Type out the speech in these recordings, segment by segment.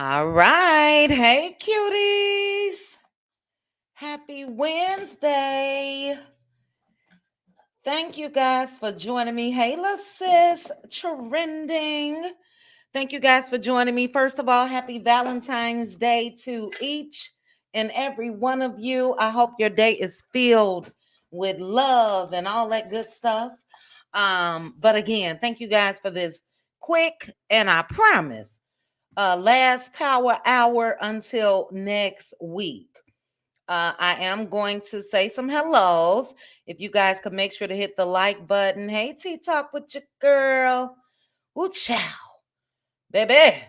All right. Hey, cuties. Happy Wednesday. Thank you guys for joining me. Hey, La Sis, trending. Thank you guys for joining me. First of all, happy Valentine's Day to each and every one of you. I hope your day is filled with love and all that good stuff. But again, thank you guys for this quick and I promise last power hour until next week. I am going to say some hellos. If you guys could make sure to hit the like button. Hey, T Talk with your girl. Ooh, chow, baby.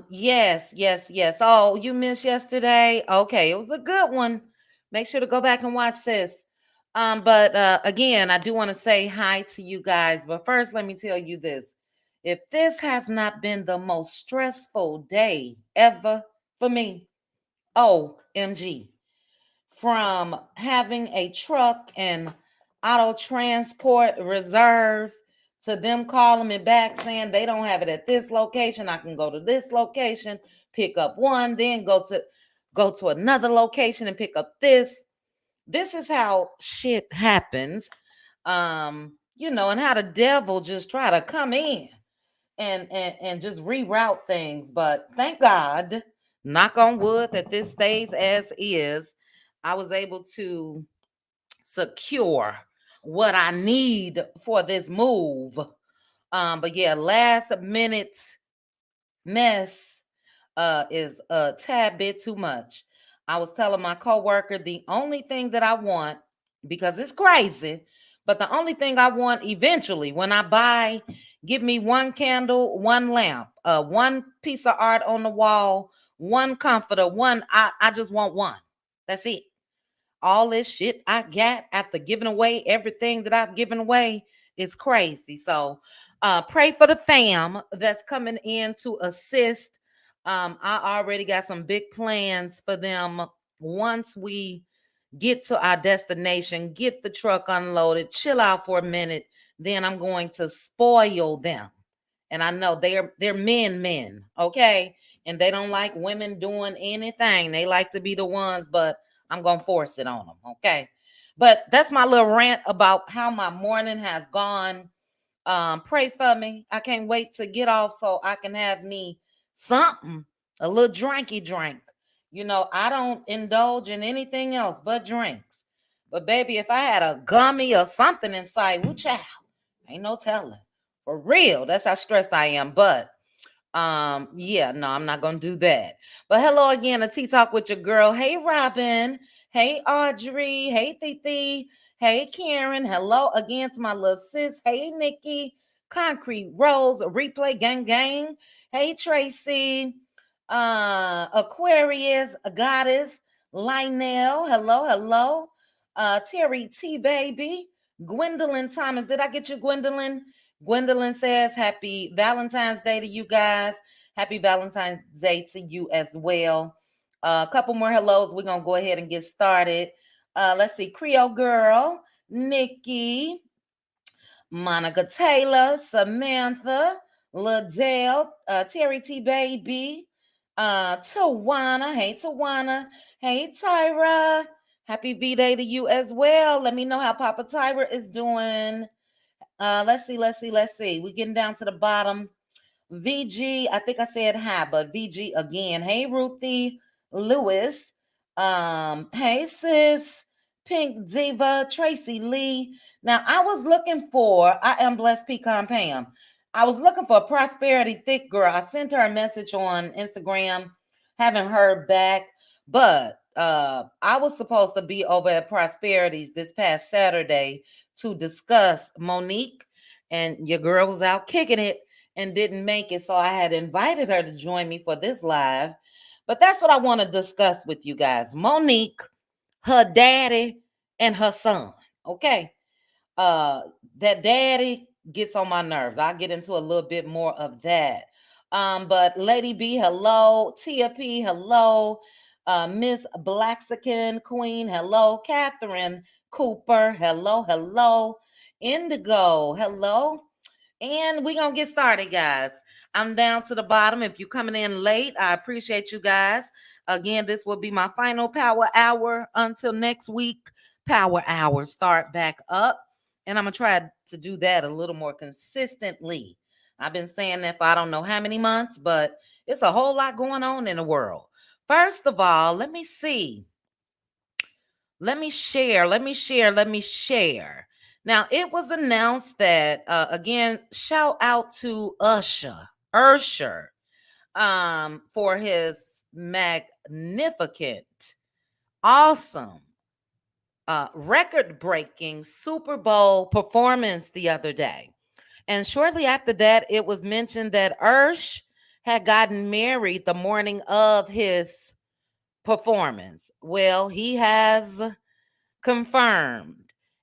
Yes. Oh, you missed yesterday? Okay, it was a good one. Make sure to go back and watch this. But again, I do want to say hi to you guys. But first, let me tell you this. If this has not been the most stressful day ever for me, OMG. From having a truck and auto transport reserve to them calling me back saying they don't have it at this location. I can go to this location, pick up one, then go to another location and pick up this. This is how shit happens. And how the devil just try to come in and just reroute things. But thank God, knock on wood, that this stays as is. I was able to secure what I need for this move. But yeah, last minute mess is a tad bit too much. I was telling my coworker the only thing that I want, because it's crazy, but the only thing I want eventually when I buy, give me one candle, one lamp, one piece of art on the wall, one comforter, I just want one. That's it. All this shit I got after giving away everything that I've given away is crazy. So pray for the fam that's coming in to assist. I already got some big plans for them once we get to our destination, get the truck unloaded, chill out for a minute, then I'm going to spoil them. And I know they're men, okay? And they don't like women doing anything. They like to be the ones, but I'm going to force it on them, okay? But that's my little rant about how my morning has gone. Pray for me. I can't wait to get off so I can have me something, a little drinky drink. I don't indulge in anything else but drinks. But baby, if I had a gummy or something inside, woo child, ain't no telling. For real, that's how stressed I am. But yeah, no, I'm not gonna do that. But hello again, a tea talk with your girl. Hey Robin, hey Audrey, hey Titi, hey Karen, hello again to my little sis. Hey Nikki, Concrete Rose, replay gang. Hey Tracy, Aquarius, a goddess, Lionel, hello. Terry T baby, Gwendolyn Thomas. Did I get you, Gwendolyn? Gwendolyn says, Happy Valentine's Day to you guys. Happy Valentine's Day to you as well. A couple more hellos. We're going to go ahead and get started. Let's see. Creole Girl, Nikki, Monica Taylor, Samantha, Ladell, Terry T. Baby, Tawana. Hey, Tawana. Hey, Tyra. Happy V-Day to you as well. Let me know how Papa Tyra is doing. Let's see. We're getting down to the bottom. VG, I think I said hi, but VG again. Hey, Ruthie Lewis. Hey, sis. Pink Diva, Tracy Lee. Now, I am Blessed Pecan Pam. I was looking for a Prosperity Thick Girl. I sent her a message on Instagram, haven't heard back, but I was supposed to be over at Prosperity's this past Saturday to discuss Monique, and your girl was out kicking it and didn't make it. So I had invited her to join me for this live. But that's what I want to discuss with you guys. Monique, her daddy, and her son. Okay. Uh that daddy gets on my nerves. I'll get into a little bit more of that. But Lady B, hello. Tia P, hello. Miss Blaxican Queen, hello. Catherine Cooper, hello. Indigo, hello. And we're going to get started, guys. I'm down to the bottom. If you're coming in late, I appreciate you guys. Again, this will be my final power hour until next week. Power hour start back up. And I'm going to try to do that a little more consistently. I've been saying that for I don't know how many months, but it's a whole lot going on in the world. First of all, let me see. Let me share. Now, it was announced that, again, shout out to Usher, for his magnificent, awesome, record breaking Super Bowl performance the other day. And shortly after that, it was mentioned that Ursh had gotten married the morning of his performance. Well, he has confirmed.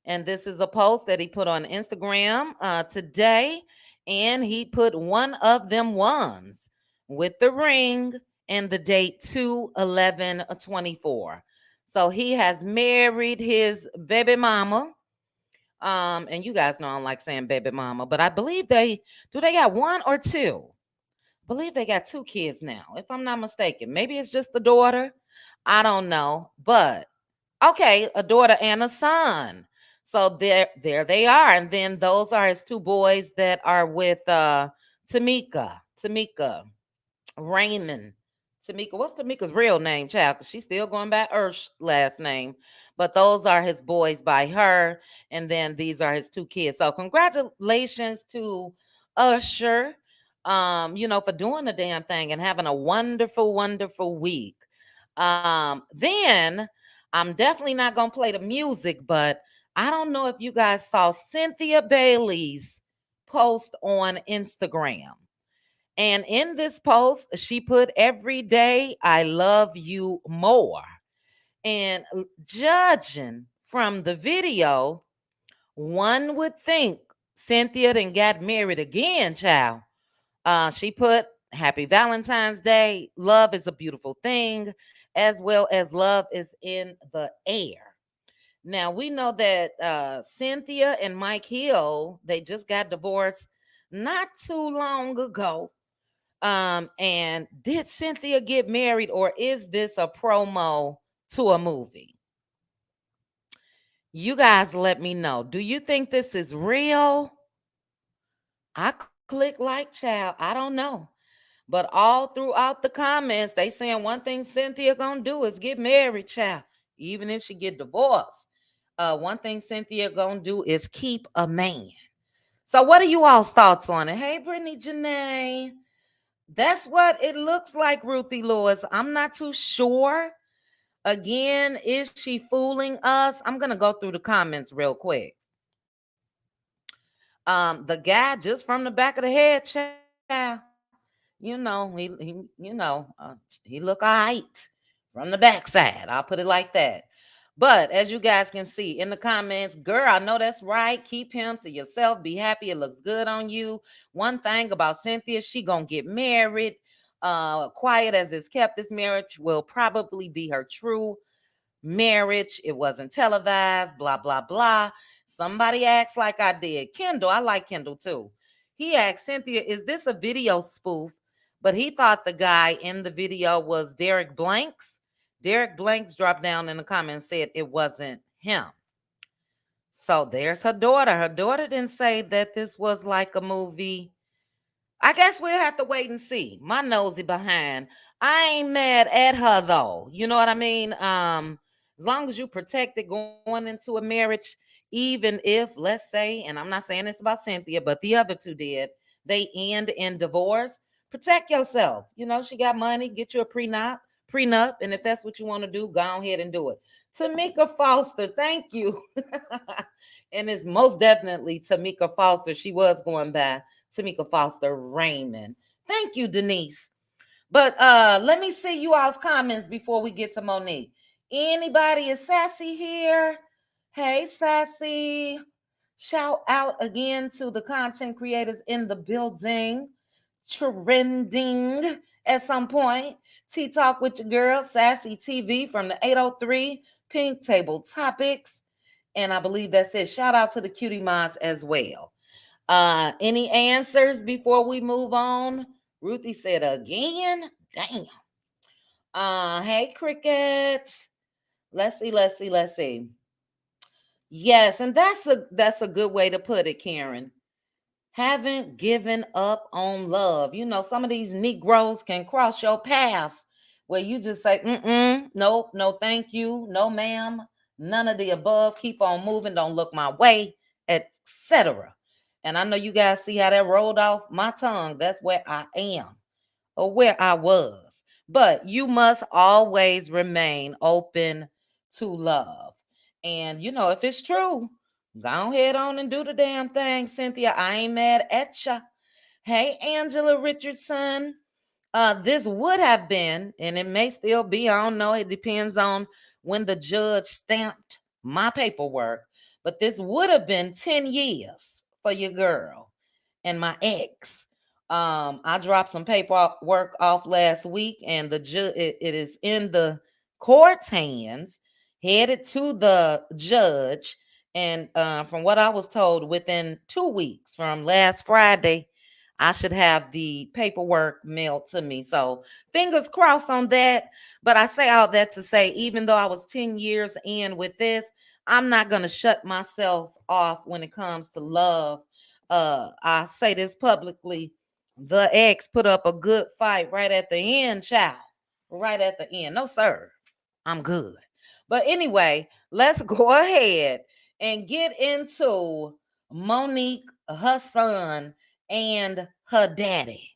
And this is a post that he put on Instagram today. And he put one of them ones with the ring and the date 2/11/24. So he has married his baby mama. And you guys know I don't like saying baby mama, but I believe they got one or two. I believe they got two kids now, if I'm not mistaken. Maybe it's just the daughter. I don't know. But okay, a daughter and a son. So there they are. And then those are his two boys that are with Tamika, Raymond. Tamika, what's Tamika's real name, child? Because she's still going by Ursh last name. But those are his boys by her. And then these are his two kids. So congratulations to Usher, for doing the damn thing and having a wonderful, wonderful week. Then I'm definitely not gonna play the music, but I don't know if you guys saw Cynthia Bailey's post on Instagram. And in this post, she put, "Every day I love you more." And judging from the video, one would think Cynthia then got married again, child. She put, "Happy Valentine's Day. Love is a beautiful thing, as well as love is in the air." Now, we know that Cynthia and Mike Hill, they just got divorced not too long ago. And did Cynthia get married, or is this a promo to a movie? You guys let me know. Do you think this is real? I click like, child. I don't know. But all throughout the comments, they saying one thing Cynthia gonna do is get married, child. Even if she get divorced. One thing Cynthia gonna do is keep a man. So what are you all's thoughts on it? Hey, Brittany Janae. That's what it looks like, Ruthie Lewis. I'm not too sure. Again, is she fooling us? I'm gonna go through the comments real quick. The guy just from the back of the head, child. He look all right from the backside. I'll put it like that. But as you guys can see in the comments, girl, I know that's right. Keep him to yourself. Be happy. It looks good on you. One thing about Cynthia, she gonna get married. Quiet as it's kept, this marriage will probably be her true marriage. It wasn't televised, blah, blah, blah. Somebody acts like I did. Kendall, I like Kendall too. He asked Cynthia, "Is this a video spoof?" But he thought the guy in the video was Derek Blanks. Derek Blanks dropped down in the comments and said it wasn't him. So there's her daughter. Her daughter didn't say that this was like a movie. I guess we'll have to wait and see. My nosy behind. I ain't mad at her though. You know what I mean? As long as you protect it going into a marriage, even if, let's say, and I'm not saying this about Cynthia, but the other two did, they end in divorce. Protect yourself. She got money, get you a prenup, and if that's what you want to do, go ahead and do it. Tamika Foster, thank you. And it's most definitely Tamika Foster. She was going by Tamika Foster Raymond. Thank you, Denise. But let me see you all's comments before we get to Monique. Anybody is sassy here? Hey, sassy. Shout out again to the content creators in the building. Trending at some point. Tea Talk with your girl, Sassy TV from the 803 Pink Table Topics. And I believe that's it. Shout out to the cutie moms as well. Any answers before we move on? Ruthie said again. Damn. Hey, crickets. Let's see. Yes, and that's a good way to put it, Karen. Haven't given up on love. You know, some of these Negroes can cross your path where you just say, nope, no, thank you, no, ma'am, none of the above. Keep on moving. Don't look my way, etc. And I know you guys see how that rolled off my tongue. That's where I am or where I was. But you must always remain open to love. And you know, if it's true, go ahead on and do the damn thing, Cynthia. I ain't mad at ya. Hey, Angela Richardson. This would have been, and it may still be, I don't know, it depends on when the judge stamped my paperwork, but this would have been 10 years for your girl and my ex. I dropped some paperwork off last week, and the it is in the court's hands, headed to the judge. And from what I was told, within 2 weeks from last Friday, I should have the paperwork mailed to me. So fingers crossed on that. But I say all that to say, even though I was 10 years in with this, I'm not going to shut myself off when it comes to love. I say this publicly. The ex put up a good fight right at the end, child. Right at the end. No, sir. I'm good. But anyway, let's go ahead and get into Monique, her son, and her daddy.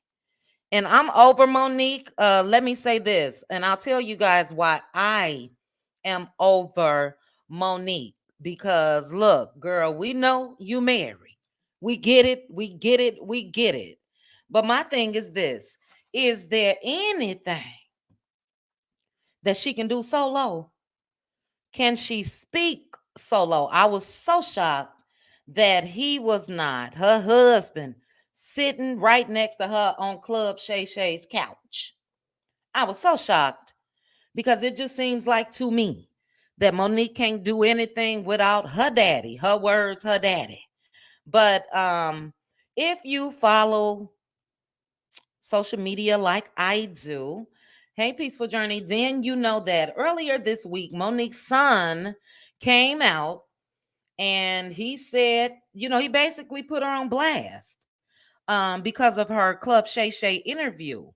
And I'm over Monique. Let me say this, and I'll tell you guys why I am over Monique. Because look, girl, we know you married. We get it. We get it. We get it. But my thing is this: is there anything that she can do solo? Can she speak solo? I was so shocked that he was not, her husband, sitting right next to her on Club Shay Shay's couch. I was so shocked because it just seems like to me that Monique can't do anything without her daddy. Her words, her daddy. But if you follow social media like I do, hey, Peaceful Journey, then you know that earlier this week, Monique's son came out and he said, you know, he basically put her on blast because of her Club Shay Shay interview.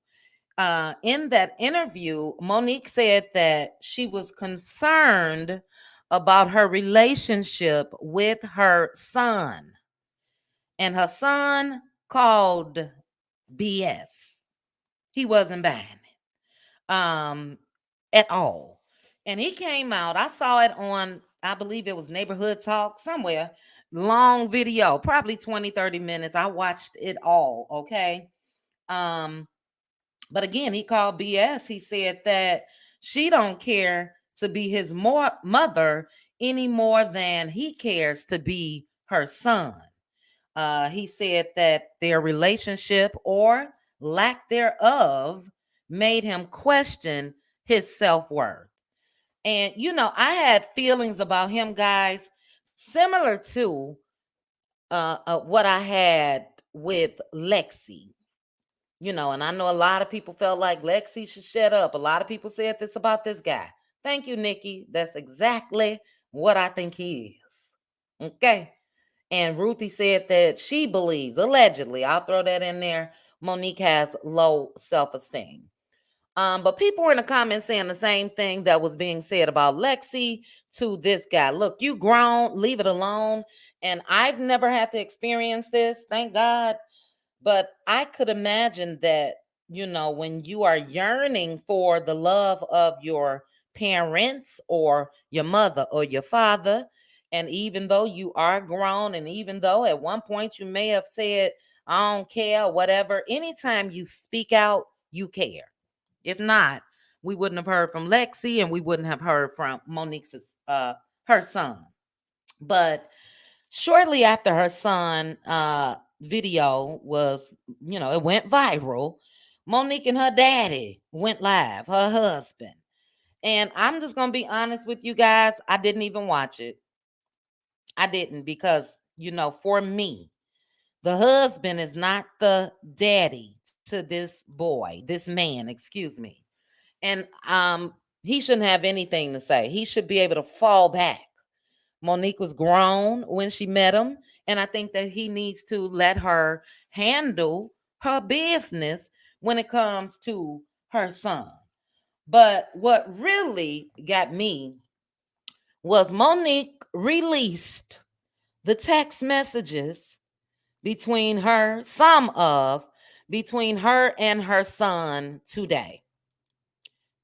In that interview, Monique said that she was concerned about her relationship with her son, and her son called BS. He wasn't buying it at all. And he came out. I saw it on, I believe it was Neighborhood Talk somewhere. Long video, probably 20, 30 minutes. I watched it all. Okay. Um, but again, he called BS. He said that she don't care to be his mother any more than he cares to be her son. He said that their relationship or lack thereof made him question his self worth. And, you know, I had feelings about him, guys, similar to what I had with Lexi. You know, and I know a lot of people felt like Lexi should shut up. A lot of people said this about this guy. Thank you, Nikki. That's exactly what I think he is. Okay. And Ruthie said that she believes, allegedly, I'll throw that in there, Monique has low self esteem. But people were in the comments saying the same thing that was being said about Lexi to this guy. Look, you grown, leave it alone. And I've never had to experience this, thank God. But I could imagine that, you know, when you are yearning for the love of your parents or your mother or your father, and even though you are grown, and even though at one point you may have said, I don't care, whatever, anytime you speak out, you care. If not, we wouldn't have heard from Lexi and we wouldn't have heard from Monique's her son. But shortly after her son video was, you know, it went viral, Monique and her daddy went live, her husband. And I'm just going to be honest with you guys, I didn't even watch it. I didn't, because, you know, for me, The husband is not the daddy to this boy, this man, excuse me. And he shouldn't have anything to say. He should be able to fall back. Monique was grown when she met him, and I think that he needs to let her handle her business when it comes to her son. But what really got me was Monique released the text messages between her, some of, between her and her son today.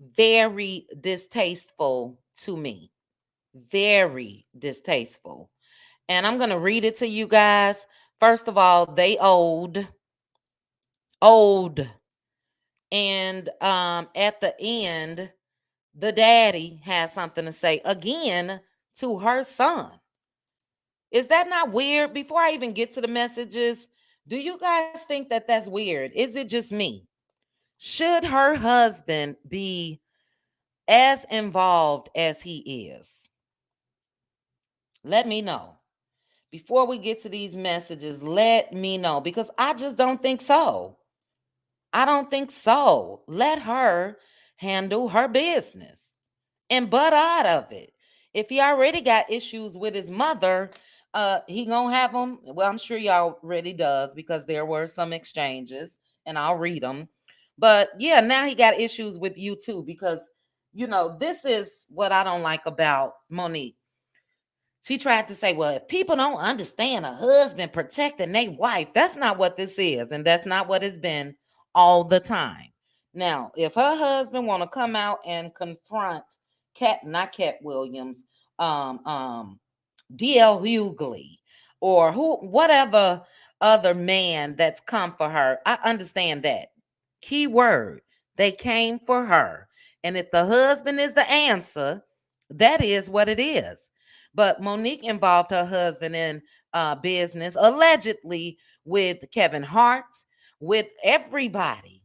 Very distasteful to me. Very distasteful. And I'm going to read it to you guys. First of all, they old. And at the end, the daddy has something to say again to her son. Is that not weird? Before I even get to the messages, do you guys think that that's weird? Is it just me? Should her husband be as involved as he is? Let me know. Before we get to these messages, let me know because I just don't think so. I don't think so. Let her handle her business and butt out of it. If he already got issues with his mother, he gonna have them. Well, I'm sure y'all already does because there were some exchanges, and I'll read them. But yeah, now he got issues with you too because this is what I don't like about Monique. She tried to say, well, if people don't understand a husband protecting their wife, that's not what this is, and that's not what it's been all the time. Now, if her husband want to come out and confront not Cat Williams, um, um, DL Hughley, or whatever other man that's come for her, I understand that. Key word, they came for her. And if the husband is the answer, that is what it is. But Monique involved her husband in business, allegedly with Kevin Hart, with everybody.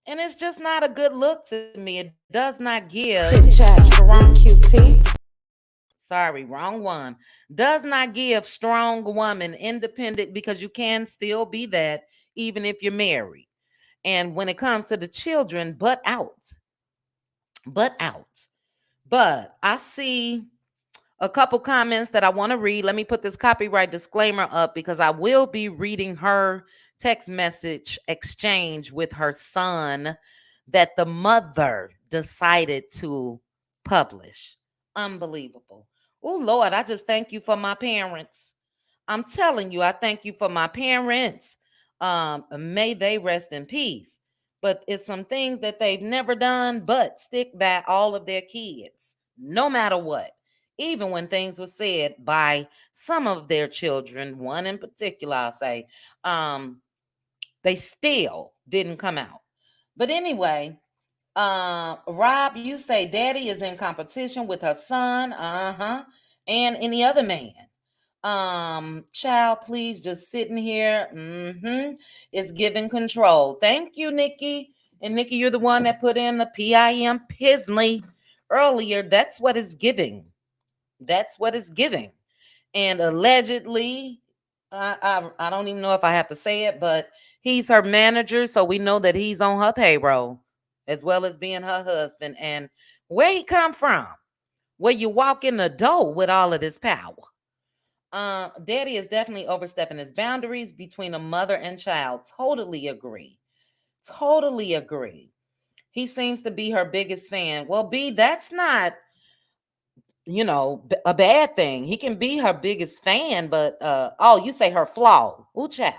And it's just not a good look to me. It does not give Chit chat strong, with QT. sorry, wrong one. Does not give strong woman independent because you can still be that even if you're married. And when it comes to the children, but out, but out. But I see a couple comments that I want to read. Let me put this copyright disclaimer up because I will be reading her text message exchange with her son that the mother decided to publish. Unbelievable. Oh, Lord, I just thank you for my parents. I'm telling you, I thank you for my parents. May they rest in peace. But it's some things that they've never done but stick by all of their kids, no matter what. Even when things were said by some of their children, one in particular, I'll say, um, they still didn't come out. But anyway, Rob, you say daddy is in competition with her son, and any other man. Child, please just sitting here. It's giving control. Thank you, Nikki. And Nikki, you're the one that put in the PIM Pisley earlier. That's what it's giving. That's what it's giving. And allegedly, I don't even know if I have to say it, but he's her manager, so we know that he's on her payroll as well as being her husband. And where he come from? Where you walk in the door with all of this power? Daddy is definitely overstepping his boundaries between a mother and child. Totally agree. Totally agree. He seems to be her biggest fan. Well, B, that's not a bad thing. He can be her biggest fan, but oh, you say her flaw. Ooh, child.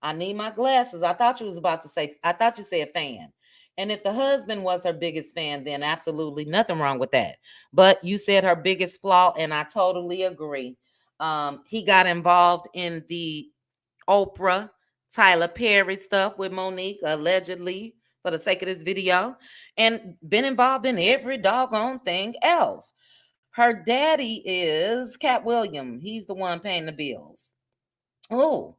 I need my glasses. I thought you was about to say, I thought you said fan. And if the husband was her biggest fan, then absolutely nothing wrong with that. But you said her biggest flaw, and I totally agree. He got involved in the Oprah, Tyler Perry stuff with Monique, allegedly, for the sake of this video, and been involved in every doggone thing else. Her daddy is Cat William. He's the one paying the bills. Oh,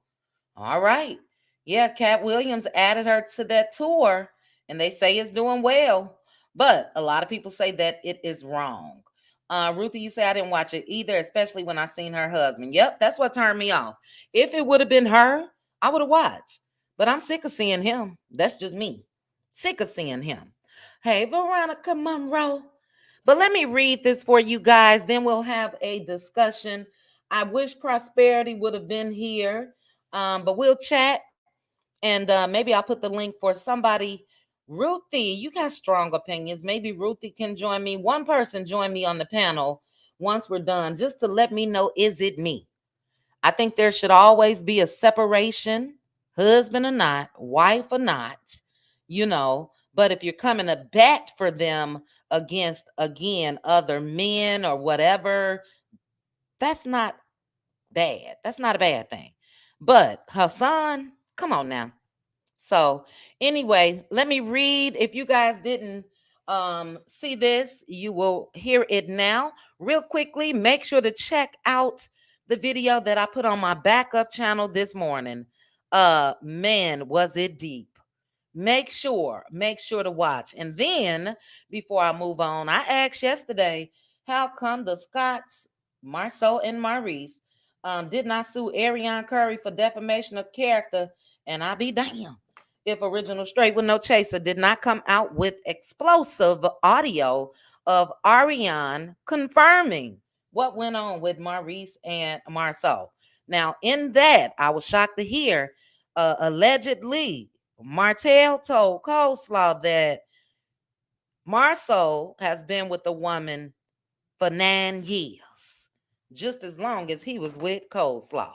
all right. Yeah, Cat Williams added her to that tour, and they say it's doing well. But a lot of people say that it is wrong. Ruthie, you say I didn't watch it either, especially when I seen her husband. Yep, that's what turned me off. If it would have been her, I would have watched. But I'm sick of seeing him. That's just me. Sick of seeing him. Hey, Veronica Monroe. But let me read this for you guys. Then we'll have a discussion. I wish Prosperity would have been here, but we'll chat. And maybe I'll put the link for somebody. Ruthie, you got strong opinions. Maybe Ruthie can join me. One person join me on the panel once we're done, just to let me know, is it me? I think there should always be a separation, husband or not, wife or not, you know. But if you're coming to bat for them against, again, other men or whatever, that's not bad. That's not a bad thing. But Hassan, come on now. So, anyway, let me read. If you guys didn't see this, you will hear it now. Real quickly, make sure to check out the video that I put on my backup channel this morning. Man, was it deep. Make sure to watch. And then before I move on, I asked yesterday, how come the Scots, Marceau and Maurice, did not sue Ariane Curry for defamation of character? And I be damned if Original Straight with No Chaser did not come out with explosive audio of Ariane confirming what went on with Maurice and Marceau. Now, in that, I was shocked to hear allegedly Martell told Coleslaw that Marceau has been with the woman for 9 years, just as long as he was with Coleslaw.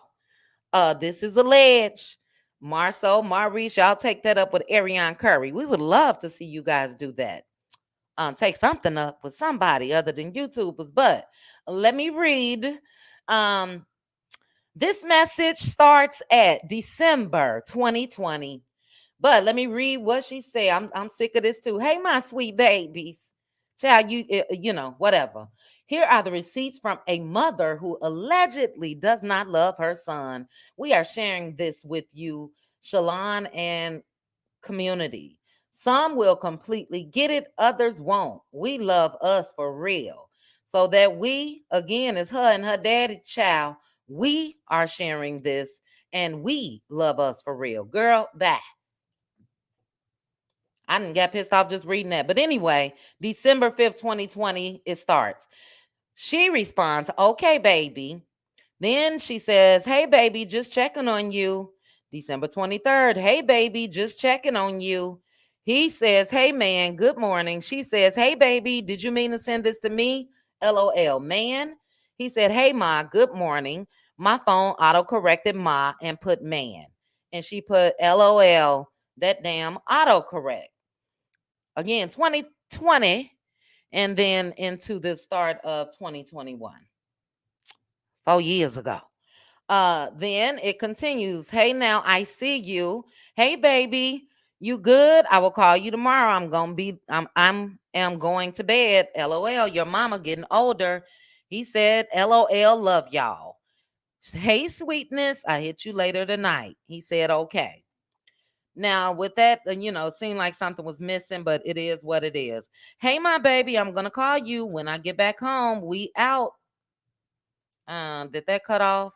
This is alleged. Marceau, Maurice, y'all take that up with Ariane Curry. We would love to see you guys do that. Take something up with somebody other than YouTubers. But let me read. Um, this message starts at December 2020. But let me read what she said. I'm sick of this too. Hey, my sweet babies. Child, you know, whatever. Here are the receipts from a mother who allegedly does not love her son. We are sharing this with you, Shalon and community. Some will completely get it, others won't. We love us for real. So that we, again, as her and her daddy child, we are sharing this and we love us for real. Girl, bye. I didn't get pissed off just reading that. But anyway, December 5th, 2020, it starts. She responds, okay, baby. Then she says, hey, baby, just checking on you. December 23rd, hey, baby, just checking on you. He says, hey, man, good morning. She says, hey, baby, did you mean to send this to me? LOL, man. He said, hey, ma, good morning. My phone auto corrected ma and put man. And she put LOL, that damn autocorrect. Again, 2020, and then into the start of 2021, 4 years ago. Then it continues. Hey, now I see you. Hey, baby, you good? I will call you tomorrow. I'm am going to bed. LOL. Your mama getting older. He said, LOL. Love y'all. Hey, sweetness. I hit you later tonight. He said, okay. Now, with that, it seemed like something was missing, but it is what it is. Hey, my baby, I'm gonna call you when I get back home. We out. Did that cut off?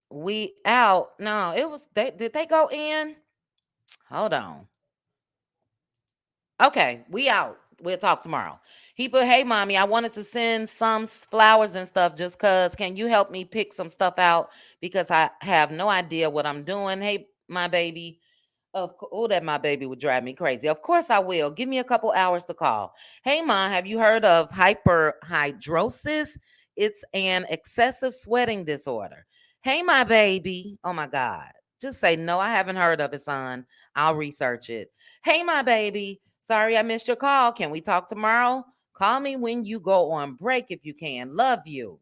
We out. No, it was they did they go in? Hold on. Okay, we out. We'll talk tomorrow. He put, hey mommy, I wanted to send some flowers and stuff just cuz. Can you help me pick some stuff out? Because I have no idea what I'm doing. Hey, my baby. Oh, that my baby would drive me crazy. Of course I will. Give me a couple hours to call. Hey, mom, have you heard of hyperhidrosis? It's an excessive sweating disorder. Hey, my baby. Oh my God. Just say no. I haven't heard of it, son. I'll research it. Hey, my baby. Sorry I missed your call. Can we talk tomorrow? Call me when you go on break if you can. Love you.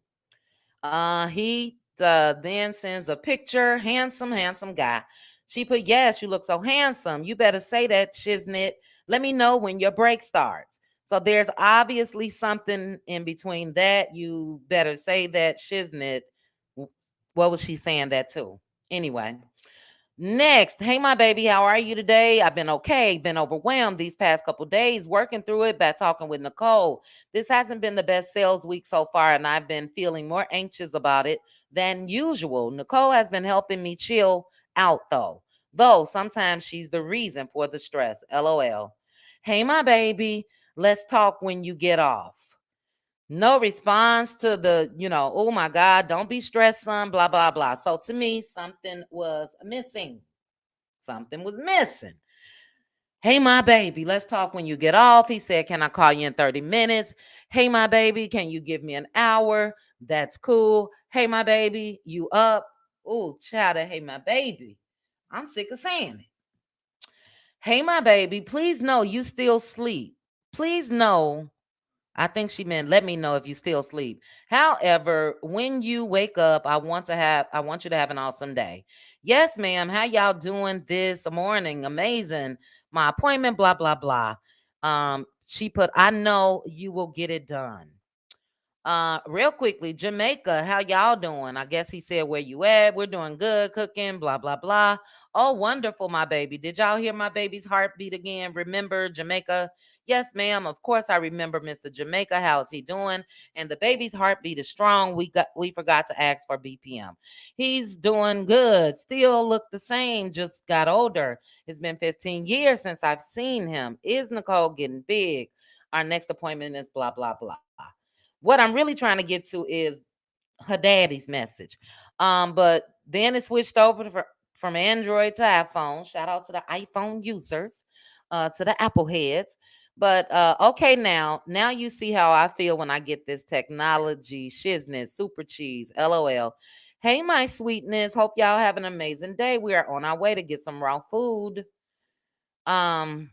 He then sends a picture. Handsome, handsome guy. She put, yes, you look so handsome. You better say that, Shiznit. Let me know when your break starts. So there's obviously something in between that. You better say that, Shiznit. What was she saying that to? Anyway. Next, hey, my baby, how are you today? I've been okay, been overwhelmed these past couple days, working through it by talking with Nicole. This hasn't been the best sales week so far, and I've been feeling more anxious about it than usual. Nicole has been helping me chill out though sometimes she's the reason for the stress. LOL. Hey, my baby, let's talk when you get off. No response to the, oh my God, don't be stressed, son, blah, blah, blah. So to me, something was missing. Something was missing. Hey, my baby, let's talk when you get off. He said, can I call you in 30 minutes? Hey, my baby, can you give me an hour? That's cool. Hey, my baby, you up? Oh, child, hey, my baby. I'm sick of saying it. Hey, my baby, please know you still sleep. Please know. I think she meant let me know if you still sleep. However, when you wake up, I want you to have an awesome day. Yes, ma'am. How y'all doing this morning? Amazing. My appointment, blah, blah, blah. She put, I know you will get it done. Real quickly, Jamaica, how y'all doing? I guess he said where you at. We're doing good, cooking, blah, blah, blah. Oh, wonderful, my baby. Did y'all hear my baby's heartbeat again? Remember Jamaica? Yes, ma'am. Of course I remember Mr. Jamaica. How is he doing? And the baby's heartbeat is strong. We forgot to ask for BPM. He's doing good. Still look the same, just got older. It's been 15 years since I've seen him. Is Nicole getting big? Our next appointment is blah, blah, blah. What I'm really trying to get to is her daddy's message. But then it switched over from Android to iPhone. Shout out to the iPhone users, to the Apple heads. But okay, now you see how I feel when I get this technology shizness, super cheese, LOL. Hey, my sweetness. Hope y'all have an amazing day. We are on our way to get some raw food. Um,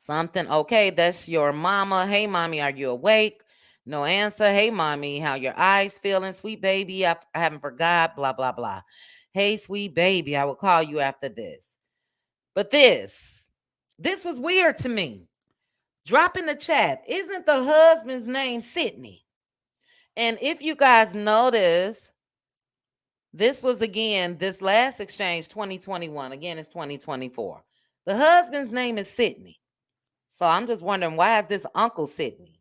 Something. Okay, that's your mama. Hey, mommy, are you awake? No answer. Hey, mommy, how your eyes feeling? Sweet baby, I haven't forgot. Blah, blah, blah. Hey, sweet baby, I will call you after this. But this was weird to me. Drop in the chat. Isn't the husband's name Sydney? And if you guys notice, this was again, this last exchange 2021. Again, it's 2024. The husband's name is Sydney. So I'm just wondering, why is this Uncle Sydney?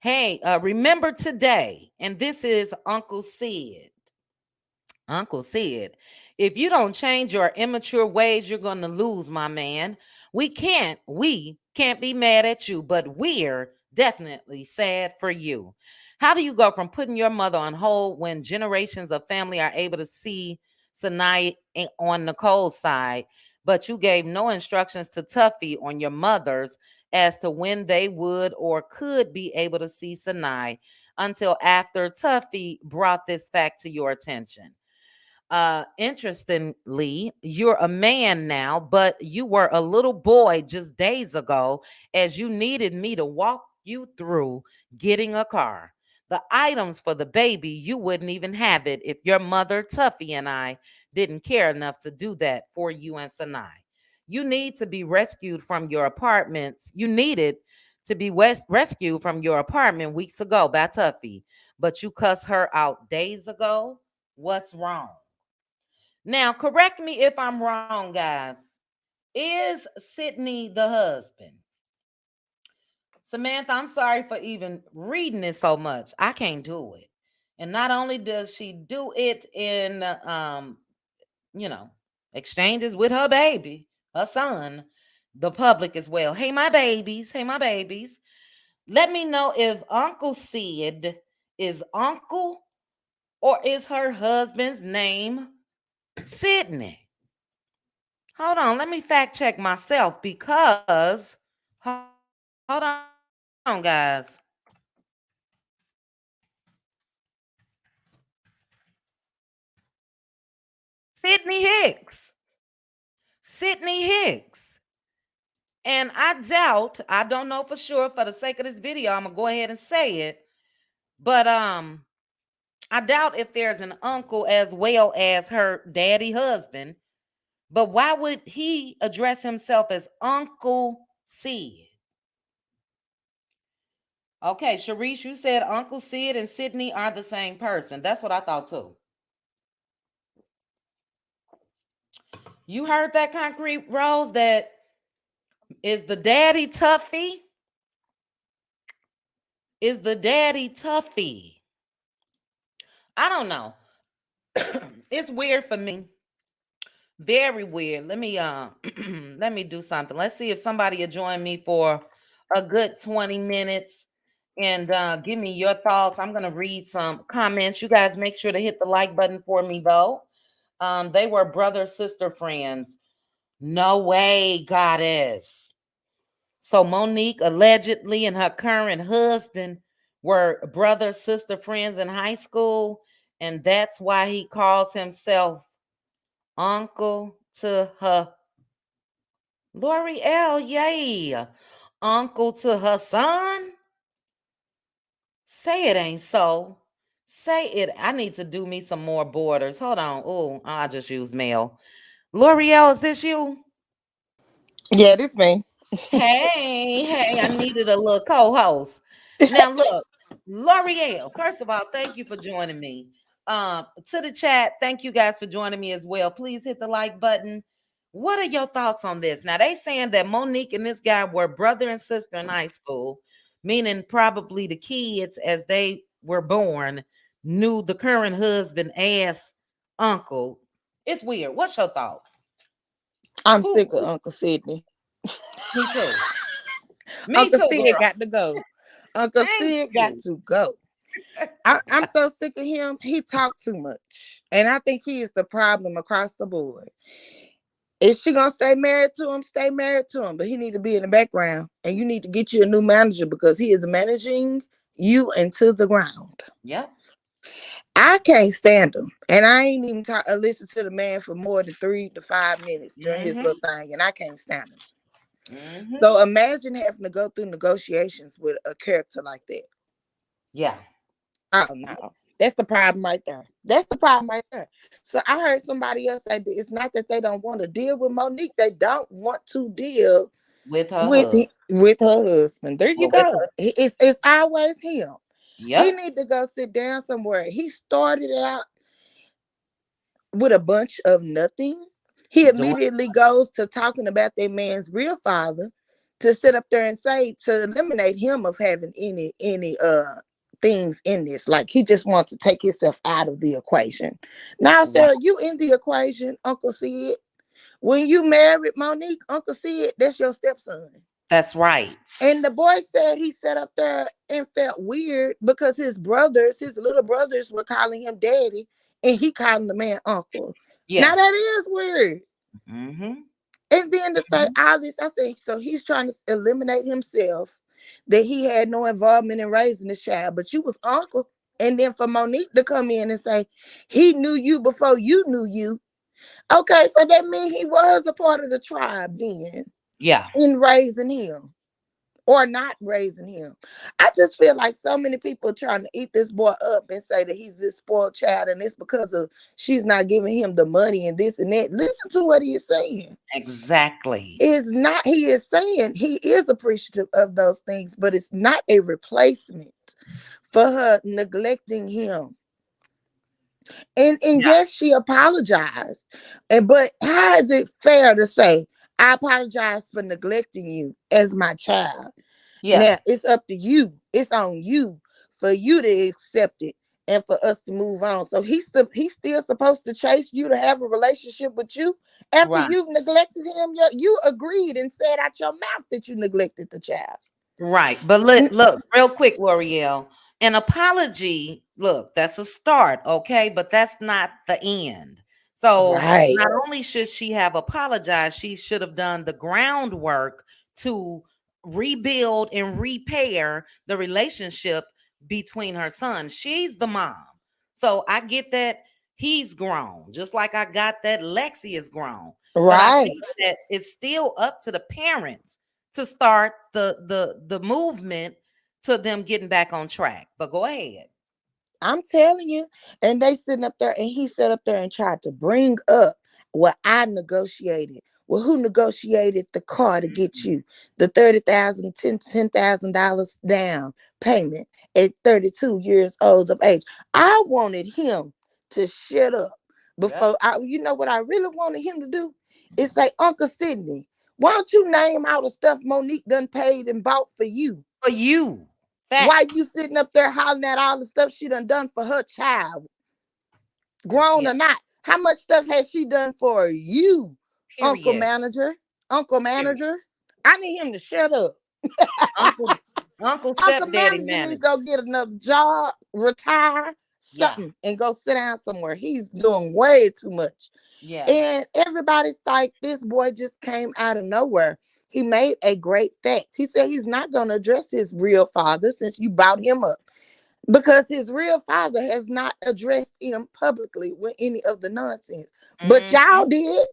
Hey, remember today, and this is Uncle Sid. Uncle Sid, if you don't change your immature ways, you're going to lose, my man. We can't be mad at you, but we're definitely sad for you. How do you go from putting your mother on hold when generations of family are able to see Sinai on Nicole's side, but you gave no instructions to Tuffy on your mother's as to when they would or could be able to see Sinai until after Tuffy brought this fact to your attention? Interestingly, you're a man now, but you were a little boy just days ago as you needed me to walk you through getting a car. The items for the baby, you wouldn't even have it if your mother, Tuffy, and I didn't care enough to do that for you and Sinai. You need to be rescued from your apartments. You needed to be rescued from your apartment weeks ago by Tuffy, but you cussed her out days ago. What's wrong? Now, correct me if I'm wrong, guys. Is Sydney the husband? Samantha, I'm sorry for even reading it so much. I can't do it. And not only does she do it in you know, exchanges with her baby, her son, the public as well. Hey, my babies. Hey, my babies. Let me know if Uncle Sid is uncle or is her husband's name Sydney. Hold on, let me fact check myself because hold on, guys. Sydney Hicks. Sydney Hicks. And I don't know for sure for the sake of this video, I'm gonna go ahead and say it. But I doubt if there's an uncle as well as her daddy husband. But why would he address himself as Uncle Sid? Okay, Sharice, you said Uncle Sid and Sydney are the same person. That's what I thought too. You heard that, Concrete Rose? That is the daddy Tuffy? Is the daddy Tuffy? I don't know. It's weird for me. Very weird. Let me do something. Let's see if somebody will join me for a good 20 minutes and give me your thoughts. I'm gonna read some comments. You guys make sure to hit the like button for me though. They were brother sister friends. No way, goddess. So Monique allegedly and her current husband were brother sister friends in high school, and that's why he calls himself uncle to her. L'Oreal, yay. Uncle to her son? Say it ain't so. Say it. I need to do me some more borders. Hold on. Oh, I just use mail. L'Oreal, is this you? Yeah, this me. Hey, hey, I needed a little co-host. Now look, L'Oreal, first of all, thank you for joining me. To the chat, thank you guys for joining me as well. Please hit the like button. What are your thoughts on this? Now they saying that Monique and this guy were brother and sister in high school, meaning probably the kids as they were born knew the current husband as uncle. It's weird. What's your thoughts? I'm Who? sick of Uncle Sydney. Me too. Me Uncle too, Sid girl. got to go. Uncle Thank Sid got you. to go. I'm so sick of him. He talked too much. And I think he is the problem across the board. If she gonna stay married to him, stay married to him. But he need to be in the background. And you need to get you a new manager because he is managing you into the ground. Yep. I can't stand him. And I ain't even listen to the man for more than 3 to 5 minutes during his Mhm. little thing. And I can't stand him. Mhm. So imagine having to go through negotiations with a character like that. Yeah. Oh no. That's the problem right there. That's the problem right there. So I heard somebody else say that it's not that they don't want to deal with Monique. They don't want to deal With her with husband. with her husband. There you Well, with go. her. It's always him. He Yep. need to go sit down somewhere. He started out with a bunch of nothing. He Doing. immediately goes to talking about that man's real father to sit up there and say to eliminate him of having any things in this. Like he just wants to take himself out of the equation. Now, Wow. Sarah, you in the equation, Uncle Sid. When you married Monique, Uncle Sid, that's your stepson. That's right. And the boy said he sat up there and felt weird because his brothers, his little brothers, were calling him daddy, and he calling the man uncle. Yeah. Now that is weird. Mhm. And then to say Mhm. all this, I say, so he's trying to eliminate himself that he had no involvement in raising this child, but you was uncle. And then for Monique to come in and say he knew you before you knew you. Okay, so that means he was a part of the tribe then Yeah. in raising him or not raising him. I just feel like so many people trying to eat this boy up and say that he's this spoiled child and it's because of she's not giving him the money and this and that. Listen to what he is saying. Exactly. Is not he is saying he is appreciative of those things, but it's not a replacement for her neglecting him. And Yeah. yes, she apologized. And but how is it fair to say, I apologize for neglecting you as my child? Yeah. Now it's up to you. It's on you for you to accept it and for us to move on. So he's still supposed to chase you to have a relationship with you after Right. you've neglected him. You agreed and said out your mouth that you neglected the child. Right. But look, real quick, L'Oreal. An apology, look, that's a start, okay? But that's not the end. So Right, not only should she have apologized, she should have done the groundwork to rebuild and repair the relationship between her son. She's the mom. So I get that he's grown, just like I got that Lexi is grown. But I right. think that it's still up to the parents to start the movement to them getting back on track. But go ahead. I'm telling you. And they sitting up there and he sat up there and tried to bring up what I negotiated. Well, who negotiated the car to get Mhm. you the 30,000, $10,000 down payment at 32 years old of age? I wanted him to shut up Yep. before you know what I really wanted him to do? It's like, Uncle Sydney, why don't you name all the stuff Monique done paid and bought for you? For you. Why Fact. you sitting up there hollering at all the stuff she done for her child? grown Yeah. or not. How much stuff has she done for you, Uncle Period. Manager? Uncle Period. Manager? I need him to shut up. Uncle Uncle Uncle Stepdaddy Manager need to manager. go get another job, retire, Yeah. something, and go sit down somewhere. He's doing way too much. Yeah. And everybody's like, this boy just came out of nowhere. He made a great fact. He said he's not going to address his real father since you brought him up because his real father has not addressed him publicly with any of the nonsense. But y'all Mhm. did.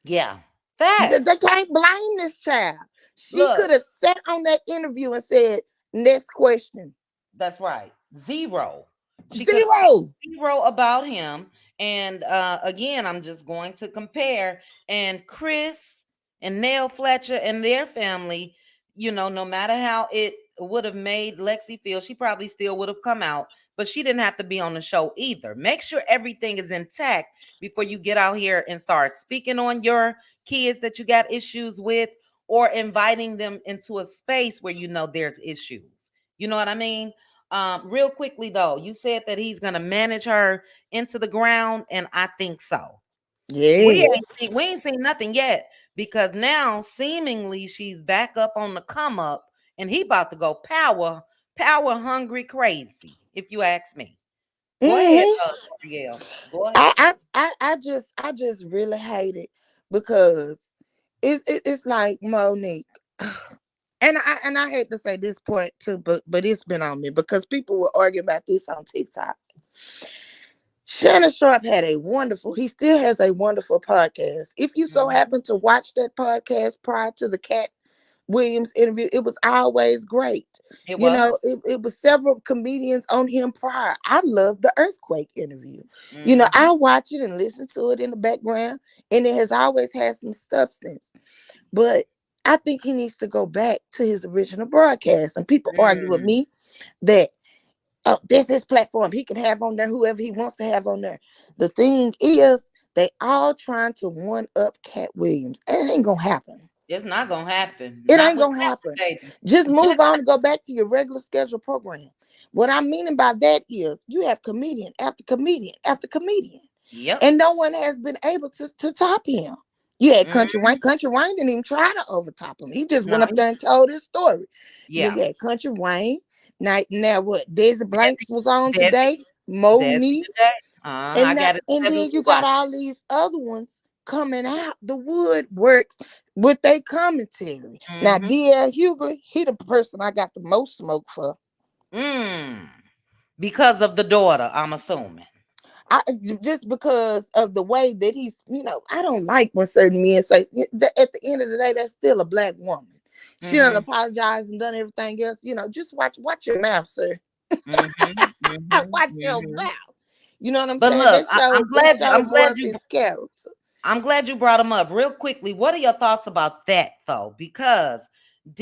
Yeah. They Facts. can't blame this child. She could Look, have sat on that interview and said, next question. that's right. Zero. She could have Zero. zero about him. And again, I'm just going to compare. And Chris and Nell Fletcher and their family, no matter how it would have made Lexi feel, she probably still would have come out, but she didn't have to be on the show either. Make sure everything is intact before you get out here and start speaking on your kids that you got issues with or inviting them into a space where there's issues. You know what I mean? Real quickly though, you said that he's gonna manage her into the ground, and I think so. Yes. We ain't seen nothing yet because now seemingly she's back up on the come up, and he about to go power hungry crazy. If you ask me, go ahead, Hmm. Gabrielle. Go ahead. I just really hate it because it's like Monique. And I hate to say this point too, but it's been on me because people were arguing about this on TikTok. Shannon Sharp had he still has a wonderful podcast. If you so Mhm. happen to watch that podcast prior to the Cat Williams interview, it was always great. It You was. know, it was several comedians on him prior. I love the Earthquake interview. You know, Hmm. I watch it and listen to it in the background, and it has always had some substance. But I think he needs to go back to his original broadcast. And people argue with Mm. me that, oh, this is his platform. He can have on there whoever he wants to have on there. The thing is, they all trying to one up Cat Williams. And it ain't gonna happen. It's not gonna happen. It Not ain't with gonna that happen. one, baby. Just move on and go back to your regular scheduled program. What I'm meaning by that is you have comedian after comedian after comedian, Yep. and no one has been able to top him. You had Country Wayne. Hmm. Country Wayne didn't even try to overtop him. He just No. went up there and told his story. You Yeah. had Country Wayne. Now what? Daisy Blanks was on today. Desi. Desi Monique. today. I And got it and scheduled then to you got watch. all these other ones coming out the woodworks with their commentary. Now Mhm. DL Hughley, he the person I got the most smoke for. Mm. Because of the daughter, I'm assuming. Just because of the way that I don't like when certain men say that at the end of the day, that's still a black woman. She done Mhm. apologized and done everything else. Just watch your mouth, sir. Mhm. Mhm. Watch your Mhm. mouth. You know what I'm But saying? look, That show that show I'm more glad of you his character. I'm glad you brought him up real quickly. What are your thoughts about that, though? Because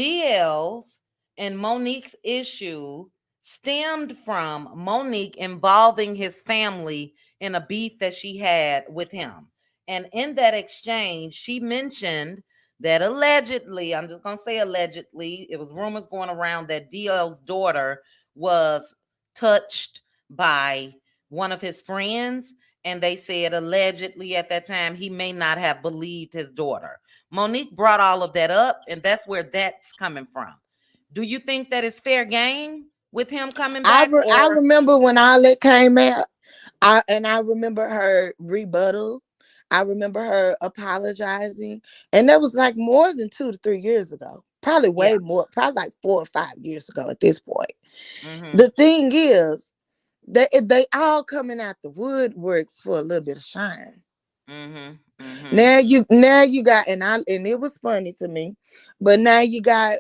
DL's and Monique's issue stemmed from Monique involving his family in a beef that she had with him. And in that exchange, she mentioned that allegedly, I'm just going to say allegedly, it was rumors going around that DL's daughter was touched by one of his friends, and they said allegedly at that time he may not have believed his daughter. Monique brought all of that up, and that's where that's coming from. Do you think that is fair game with him coming back, I or remember when all that came out. I remember her rebuttal. I remember her apologizing, and that was like more than 2 to 3 years ago. Probably yeah? way more. Probably like 4 or 5 years ago at this point. Mm-hmm. The thing is, they all coming out the woodworks for a little bit of shine. Mm-hmm. Mm-hmm. Now you got, and it was funny to me, but now you got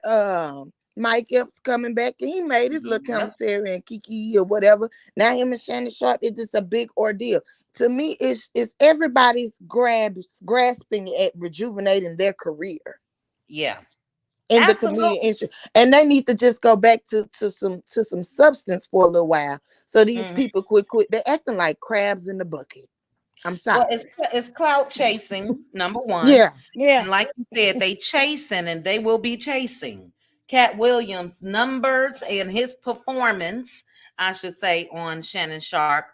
Mike Epps coming back, and he made his little Yep. commentary and Kiki or whatever. Now him and Shannon Sharp, it's just a big ordeal. To me, it's everybody's grasping at rejuvenating their career Yeah. in the comedian Absolutely. industry, and they need to just go back to some substance for a little while. So these Mm-hmm. people quit. They're acting like crabs in the bucket. I'm Well, sorry. it's clout chasing, number one. Yeah, yeah. And like you said, they chasing and they will be chasing. Cat Williams' numbers and his performance, I should say, on Shannon Sharp.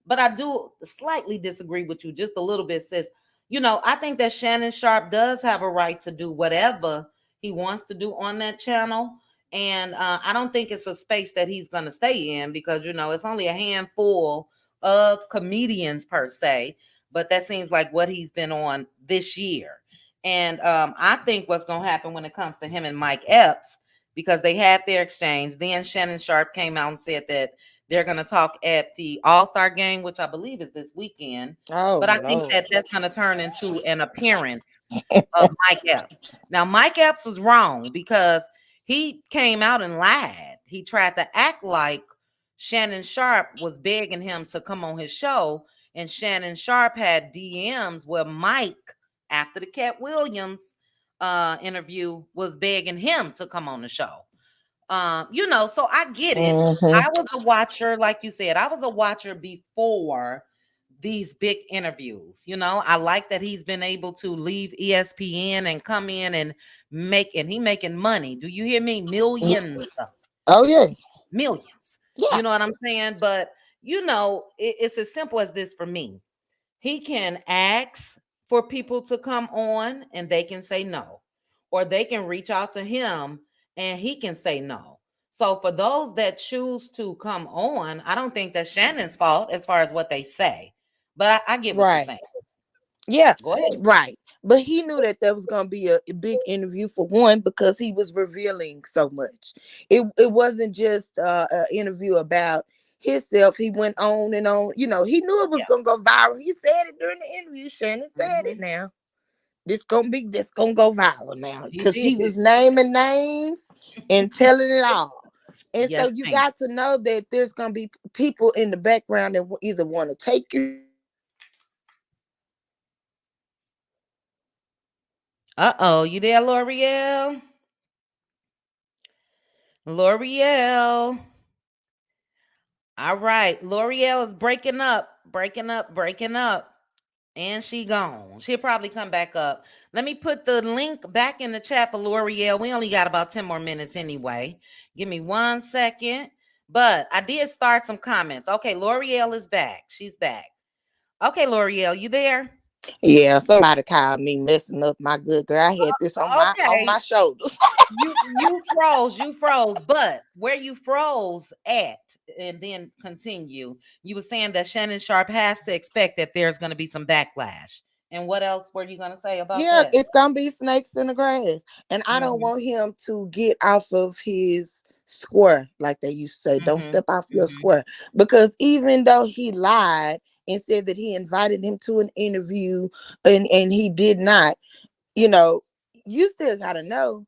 but I do slightly disagree with you just a little bit, sis. I think that Shannon Sharp does have a right to do whatever he wants to do on that channel. And I don't think it's a space that he's going to stay in because, it's only a handful of comedians per se. But that seems like what he's been on this year. And I think what's going to happen when it comes to him and Mike Epps, because they had their exchange. Then Shannon Sharp came out and said that they're going to talk at the All-Star game, which I believe is this weekend. Oh But I think Lord. that that's going to turn into an appearance of Mike Epps. Now, Mike Epps was wrong because he came out and lied. He tried to act like Shannon Sharp was begging him to come on his show, and Shannon Sharp had DMs where Mike, after the Cat Williams interview, was begging him to come on the show. So I get it. Mm-hmm. I was a watcher, like you said, I was a watcher before these big interviews. I like that he's been able to leave ESPN and come in and he making money. Do you hear me? Millions, Oh yeah. millions. Yeah. You know what I'm saying? But it's as simple as this for me. He can ask for people to come on and they can say no, or they can reach out to him and he can say no. So for those that choose to come on, I don't think that's Shannon's fault as far as what they say. But I get what you're Right. saying. Yeah, Go ahead. right. But he knew that there was gonna be a big interview for one because he was revealing so much. It wasn't just an interview about himself. He went on and on. He knew it was Yeah. gonna go viral. He said it during the interview. Shannon said it Hmm. now. This gonna go viral now. He Because he did. was naming names and telling it all. And so Yes, you ma'am. got to know that there's gonna be people in the background that will either want to take you down or want to pull you down. Uh-oh, you there, L'Oreal? L'Oreal. All right. L'Oreal is breaking up, breaking up, breaking up. And she gone. She'll probably come back up. Let me put the link back in the chat for L'Oreal. We only got about 10 more minutes anyway. Give me 1 second. But I did start some comments. Okay, L'Oreal is back. She's back. Okay, L'Oreal, you there? Yeah, somebody called me messing up my good girl. I had this on my Okay. shoulders. You froze, but where you froze at, and then continue. You were saying that Shannon Sharp has to expect that there's going to be some backlash. And what else were you going to say about Yeah, that? it's gonna be snakes in the grass. And I don't Mhm. want him to get off of his square, like they used to say. Don't Mhm. step off your Mhm. square. Because even though he lied and said that he invited him to an interview and he did not, you know, you still gotta know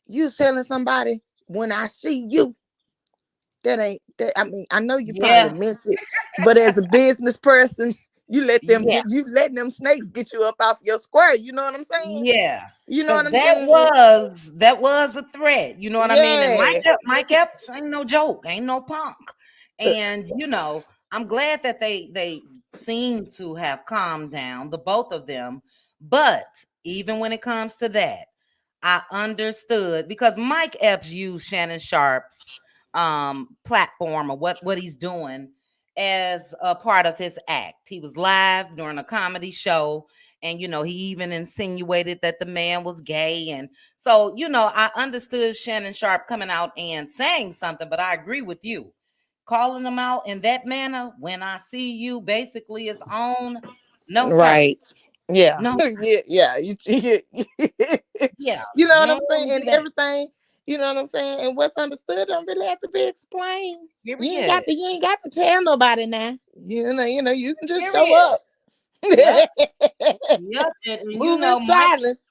you telling somebody when I see you, that ain't that. I mean, I know you probably Yeah. meant it, but as a business person, Yeah. you letting them snakes get you up off your square. You know what I'm saying? Yeah. You know what Cause I'm that saying? was a threat. You know what I mean? And Yeah. Mike Epps ain't no joke, ain't no punk. And I'm glad that they seem to have calmed down, the both of them. But even when it comes to that, I understood because Mike Epps used Shannon Sharp's platform or what he's doing as a part of his act. He was live during a comedy show, and he even insinuated that the man was gay. And so I understood Shannon Sharp coming out and saying something, but I agree with you. Calling them out in that manner when I see you basically is on. No, sir. Right. Yeah. No, Yeah. Yeah. yeah, You know you what I'm don't saying? want to And do that. everything, you know what I'm saying? And what's understood don't really have to be explained. Period. You ain't got to tell nobody now. You can just show Period. up. Yep. Yep. And Move in Mike, silence.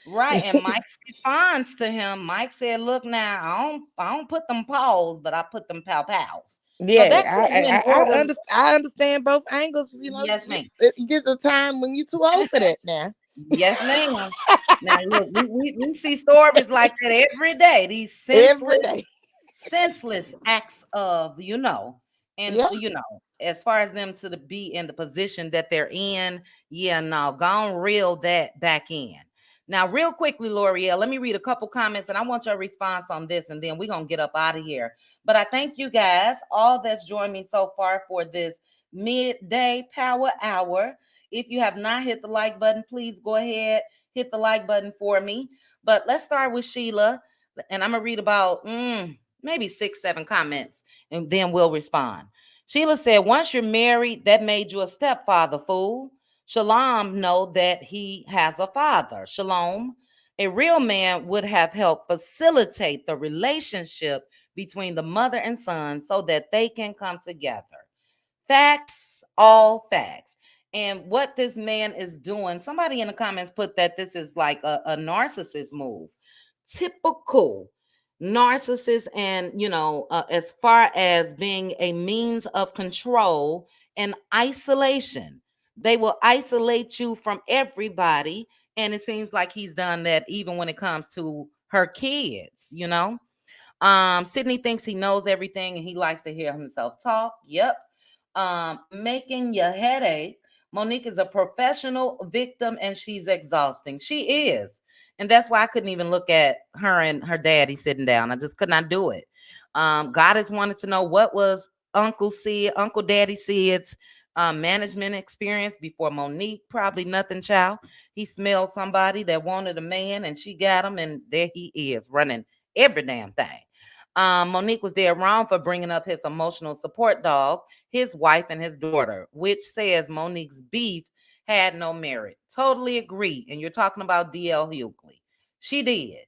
right. And Mike's response to him, Mike said, "Look now, I don't put them paws, but I put them pow pows." So Yeah, that's when order. I understand both angles. Yes, ma'am. It gets a time when you're too old for that now. Yes, ma'am. Now look, we see stories like that every day. These Every day. senseless acts of, and Yeah. as far as them to be in the position that they're in, yeah, no, gone reel that back in. Now, real quickly, L'Oreal, let me read a couple comments and I want your response on this, and then we're gonna get up out of here. But I thank you guys, all that's joined me so far for this midday power hour. If you have not hit the like button, please go ahead, hit the like button for me. But let's start with Sheila, and I'm gonna read about maybe 6, 7 comments, and then we'll respond. Sheila said, "Once you're married, that made you a stepfather, fool. Shalom, know that he has a father. Shalom. A real man would have helped facilitate the relationship between the mother and son so that they can come together. Facts, all facts." And what this man is doing, somebody in the comments put that this is like a narcissist move. Typical narcissist, and as far as being a means of control and isolation, they will isolate you from everybody. And it seems like he's done that even when it comes to her kids. Sydney thinks he knows everything and he likes to hear himself talk. Yep. Making your headache. Monique is a professional victim and she's exhausting. She is. And that's why I couldn't even look at her and her daddy sitting down. I just could not do it. Goddess wanted to know what was Uncle Daddy Sid's management experience before Monique. Probably nothing, child. He smelled somebody that wanted a man and she got him, and there he is running every damn thing. Monique was there wrong for bringing up his emotional support dog, his wife, and his daughter, which says Monique's beef had no merit. Totally agree. And you're talking about DL Hughley. She did.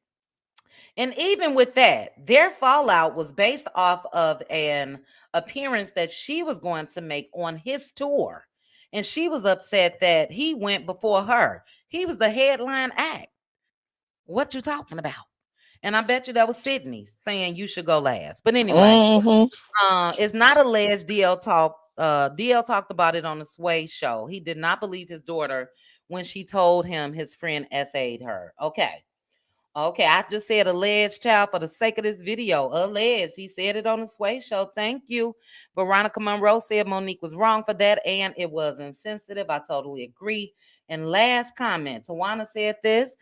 And even with that, their fallout was based off of an appearance that she was going to make on his tour. And she was upset that he went before her. He was the headline act. What you talking about? And I bet you that was Sydney saying you should go last. But anyway, Mm-hmm. it's not alleged. DL talked about it on the Sway show. He did not believe his daughter when she told him his friend essayed her. Okay, I just said alleged, child, for the sake of this video. Alleged. He said it on the Sway show. Thank you. Veronica Monroe said Monique was wrong for that and it was insensitive. I totally agree. And last comment, Tawana said this,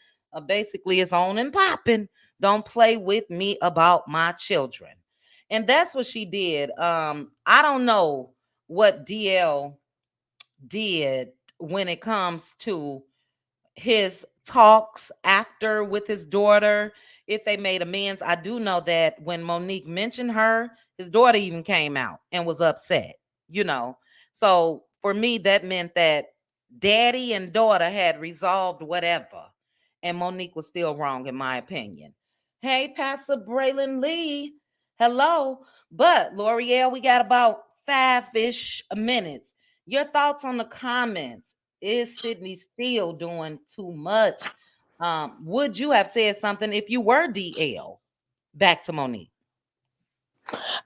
basically it's on and popping. Don't play with me about my children. And that's what she did. I don't know what DL did when it comes to his talks after with his daughter, if they made amends. I do know that when Monique mentioned her, his daughter even came out and was upset. So for me, that meant that daddy and daughter had resolved whatever, and Monique was still wrong, in my opinion. Hey, Pastor Braylon Lee. Hello. But L'Oreal, we got about 5-ish minutes. Your thoughts on the comments? Is Sydney still doing too much? Would you have said something if you were DL? Back to Monique.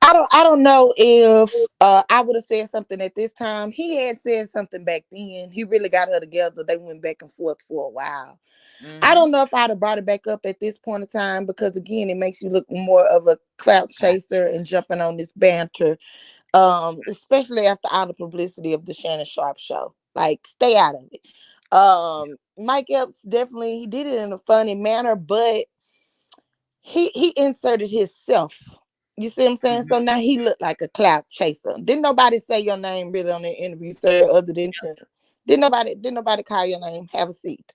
I don't know if I would have said something at this time. He had said something back then. He really got her together. They went back and forth for a while. I Mm-hmm. don't know if I'd have brought it back up at this point in time because again, it makes you look more of a clout Okay. chaser and jumping on this banter. Especially after all the publicity of the Shannon Sharp show. Like, stay out of it. Mike Epps definitely he did it in a funny manner, but he inserted himself. You see what I'm saying? So Mm-hmm. now he looked like a clout chaser. Didn't nobody say your name really on that interview, sir, other than Tim. Didn't nobody call your name. Have a seat.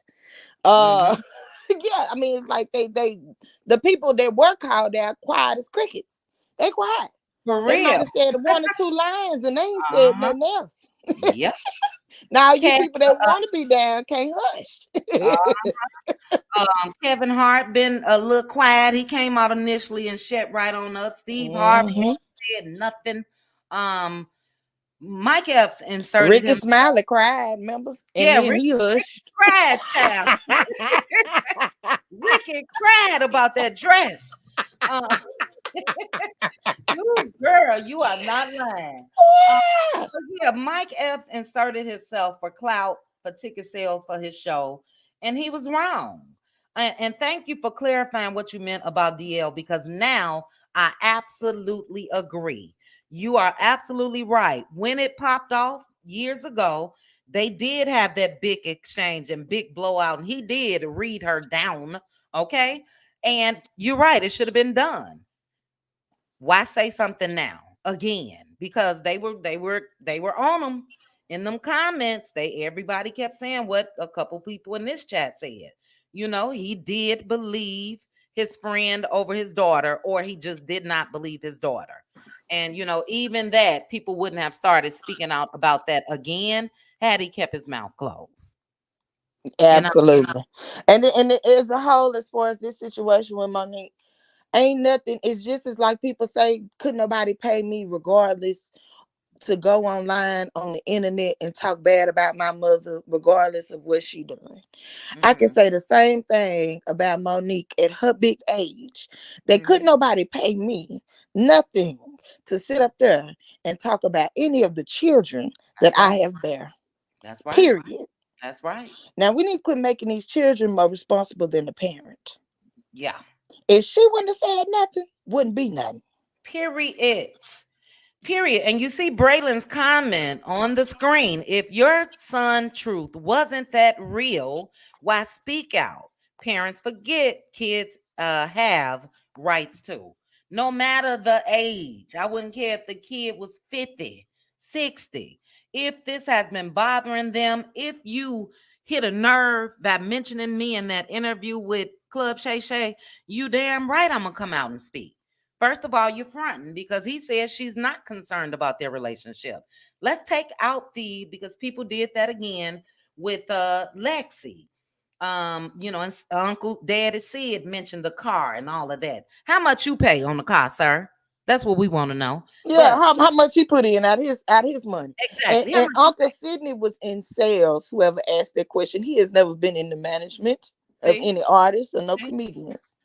Uh Mm-hmm. yeah, I mean it's like they the people that were called out quiet as crickets. They quiet. For They might real. have said one or two lines and they ain't said Uh-huh. nothing else. Yep. Now you Kev, people that want to be down can't hush. Kevin Hart been a little quiet. He came out initially and shut right on up. Steve Harvey Hmm. said nothing. Um, Mike Epps inserted Ricky him. Smiley cried, remember? And Yeah, then Ricky he hushed. cried, child. Ricky cried about that dress. Uh, you girl, you are not lying. Uh, but yeah, Mike Epps inserted himself for clout, for ticket sales for his show, and he was wrong. And thank you for clarifying what you meant about DL, because now I absolutely agree. You are absolutely right. When it popped off years ago, they did have that big exchange and big blowout, and he did read her down. Okay. And you're right, it should have been done. Why say something now? Again, because they were on them in them comments. Everybody kept saying what a couple people in this chat said. He did believe his friend over his daughter, or he just did not believe his daughter. And even that, people wouldn't have started speaking out about that again had he kept his mouth closed. And Absolutely. And as a whole, as far as this situation with Monique, ain't nothing. It's just as like people say, could nobody pay me regardless to go online on the internet and talk bad about my mother, regardless of what she done. I can mm-hmm, say the same thing about Monique at her big age. They could mm-hmm, nobody pay me nothing to sit up there and talk about any of the children that that's I right. have there. That's right. Period. That's right. Now we need to quit making these children more responsible than the parent. Yeah. If she wouldn't have said nothing, wouldn't be nothing. Period. Period. And you see Braylon's comment on the screen. If your son truth wasn't that real, why speak out? Parents forget kids have rights too. No matter the age. I wouldn't care if the kid was 50, 60. If this has been bothering them, if you hit a nerve by mentioning me in that interview with Club Shay Shay, you damn right I'm gonna come out and speak. First of all, you're fronting because he says she's not concerned about their relationship. Let's take out because people did that again with Lexi. And Uncle Daddy Sid mentioned the car and all of that. How much you pay on the car, sir? That's what we want to know. Yeah, But how much he put in out of his money. And exactly, how and much you Uncle pay? Sidney was in sales, whoever asked that question. He has never been in the management of See, any artists or no see? comedians.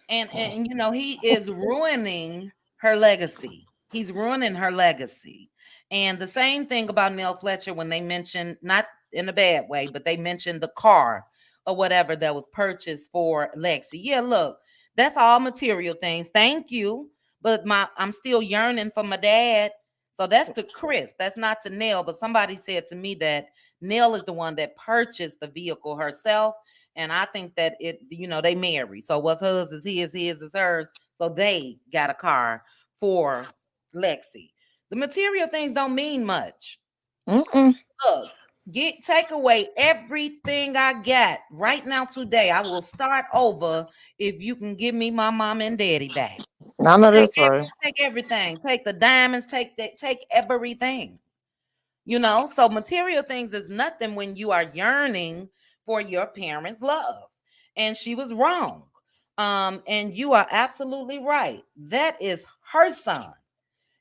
And he is ruining her legacy. He's ruining her legacy. And the same thing about Neil Fletcher when they mentioned, not in a bad way, but they mentioned the car or whatever that was purchased for Lexi. Yeah, look, that's all material things. Thank you. But I'm still yearning for my dad. So that's to Chris. That's not to Nell. But somebody said to me that Nell is the one that purchased the vehicle herself, and I think that they marry. So what's hers is his is hers. So they got a car for Lexi. The material things don't mean much. Mm-mm. Look, take away everything I got right now today. I will start over if you can give me my mom and daddy back. I know that's right. Take everything. Take the diamonds. Take everything. So material things is nothing when you are yearning for your parents' love. And she was wrong. And you are absolutely right. That is her son.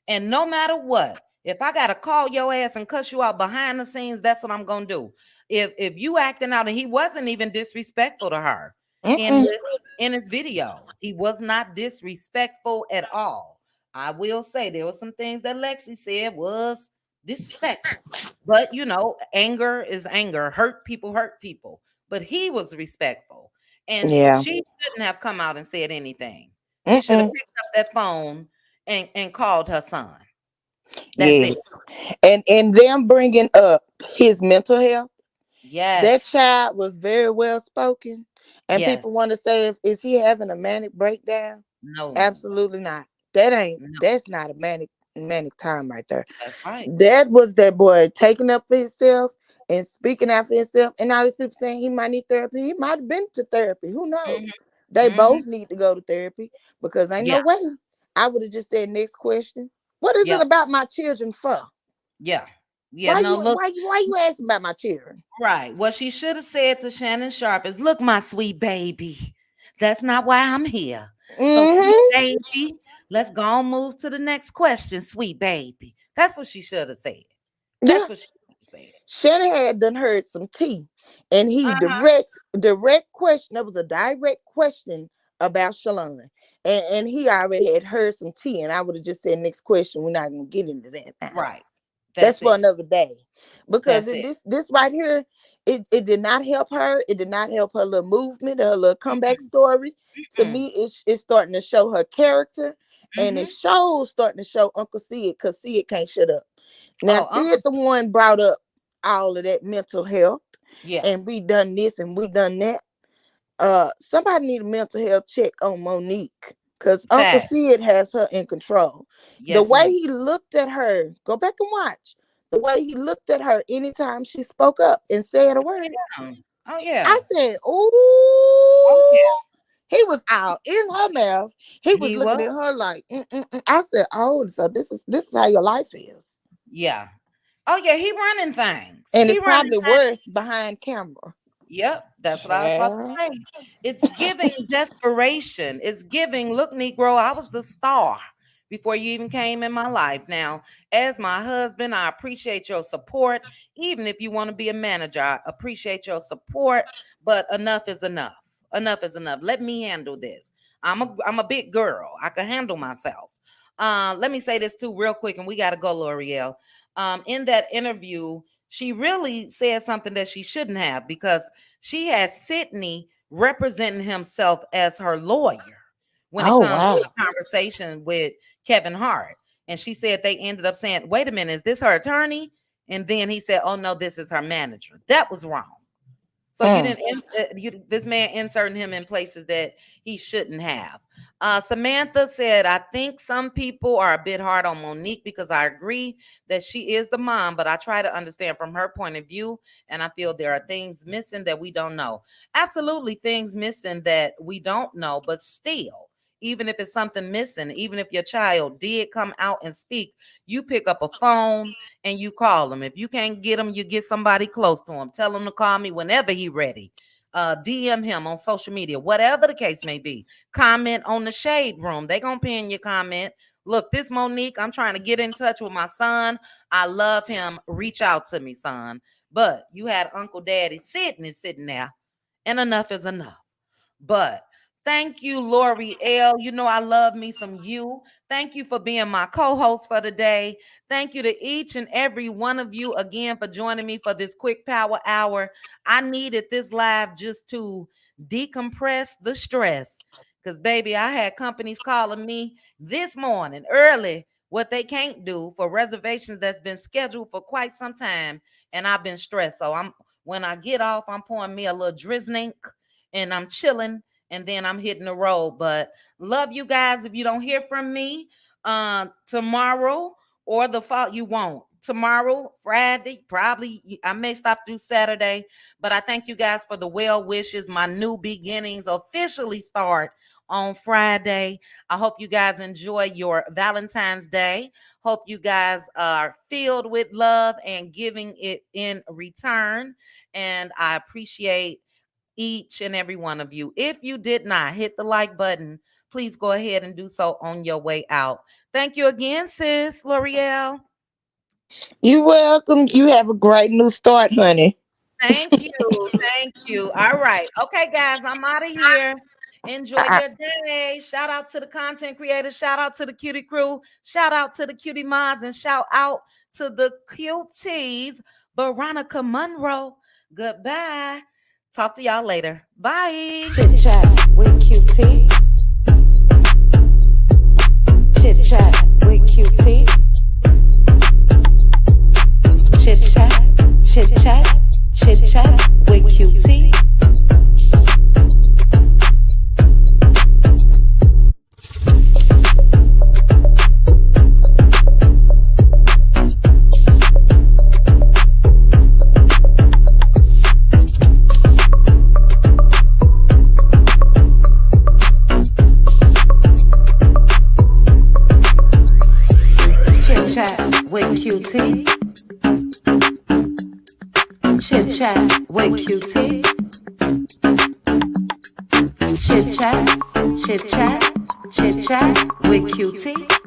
And no matter what, if I gotta call your ass and cuss you out behind the scenes, that's what I'm gonna do. If you acting out, and he wasn't even disrespectful to her in Mm-mm. his video, he was not disrespectful at all. I will say there were some things that Lexi said was disrespectful, but anger is anger. Hurt people. But he was respectful, and Yeah. she shouldn't have come out and said anything. She should have Mm-mm. picked up that phone and called her son. That's it. Yes. And them bringing up his mental health. That Yes. child was very well spoken, and Yes. people want to say, is he having a manic breakdown? No. Absolutely not. That ain't. No. That's not a manic time right there. That's right. That was that boy taking up for himself and speaking out for himself. And all these people saying he might need therapy. He might have been to therapy. Who knows? Mhm. They Mhm. both need to go to therapy because ain't no Yeah. way. I would have just said next question. What is it Yep. about my children for? Yeah. Yeah. Why No, you look, why you why you asking about my children? right. What she should have said to Shannon Sharp is, look, my sweet baby. That's not why I'm here. So, sweet Mm-hmm. baby, let's go on move to the next question, sweet baby. That's what she should have said. Yeah. That's what she should have said. Shannon had done heard some tea, and he Uh-huh. direct question. That was a direct question about Shalon, and he already had heard some tea. And I would have just said, next question. We're not gonna get into that now. Right. That's That's for it. another day, because That's it. this right here, it did not help her. It did not help her little movement, her little comeback story. To Mm-mm. me, it's starting to show her character, and it Mm-hmm. shows starting to show Uncle Sid, because Sid can't shut up. Now, Oh, Sid Uncle. the one brought up all of that mental health, Yeah. and we done this and we done that. Somebody need a mental health check on Monique. Because Uncle Fact. Sid has her in control. The Yes, way ma'am. he looked at her, go back and watch. The way he looked at her anytime she spoke up and said a word, Yeah. Oh yeah. I said, Oh "Ooh." He was out in her mouth. He yeah. was He looking was. at her like, I said, "Oh, so this is how your life is." Yeah. Oh yeah. He running things. And He it's running probably things. worse behind camera. Yep, that's what I was about to Child. say. It's giving desperation. It's giving, look, Negro, I was the star before you even came in my life. Now, as my husband, I appreciate your support. Even if you want to be a manager, I appreciate your support, but enough is enough. Enough is enough. Let me handle this. I'm a big girl. I can handle myself. Let me say this too, real quick, and we got to go, L'Oreal. In that interview, she really said something that she shouldn't have because she has Sydney representing himself as her lawyer when it Oh comes to wow. the conversation with Kevin Hart. And she said they ended up saying, wait a minute, is this her attorney? And then he said, oh no, this is her manager. That was wrong. So you Mm. didn't this man inserting him in places that he shouldn't have. Samantha said, I think some people are a bit hard on Monique because I agree that she is the mom, but I try to understand from her point of view. And I feel there are things missing that we don't know. Absolutely things missing that we don't know, but still, even if it's something missing, even if your child did come out and speak, you pick up a phone and you call them. If you can't get them, you get somebody close to him. Tell him to call me whenever he ready. DM him on social media, whatever the case may be. Comment on the shade room. They gonna pin your comment. Look, this Monique, I'm trying to get in touch with my son. I love him. Reach out to me, son. But you had Uncle Daddy sitting there, and enough is enough. But thank you, Lori L. You know I love me some you. Thank you for being my co-host for today. Thank you to each and every one of you again for joining me for this quick power hour. I needed this live just to decompress the stress. Because, baby, I had companies calling me this morning early what they can't do for reservations that's been scheduled for quite some time. And I've been stressed. So when I get off, I'm pouring me a little drizzling and I'm chilling and then I'm hitting the road. But love you guys. If you don't hear from me tomorrow or the fall, you won't. Tomorrow, Friday, probably I may stop through Saturday, but I thank you guys for the well wishes. My new beginnings officially start on Friday. I hope you guys enjoy your Valentine's Day. Hope you guys are filled with love and giving it in return. And I appreciate each and every one of you. If you did not hit the like button, please go ahead and do so on your way out. Thank you again, sis L'Oreal. You welcome. You have a great new start, honey. Thank you. Thank you. All right. Okay, guys, I'm out of here. Enjoy your day. Shout out to the content creators. Shout out to the cutie crew. Shout out to the cutie mods. And shout out to the cuties. Veronica Monroe. Goodbye. Talk to y'all later. Bye. Chit chat with QT. Chit chat with QT. Chit chat, chit chat, chit chat with QT. Chit chat with QT. Chit chat with QT. Chit chat, chit chat, chit chat with QT.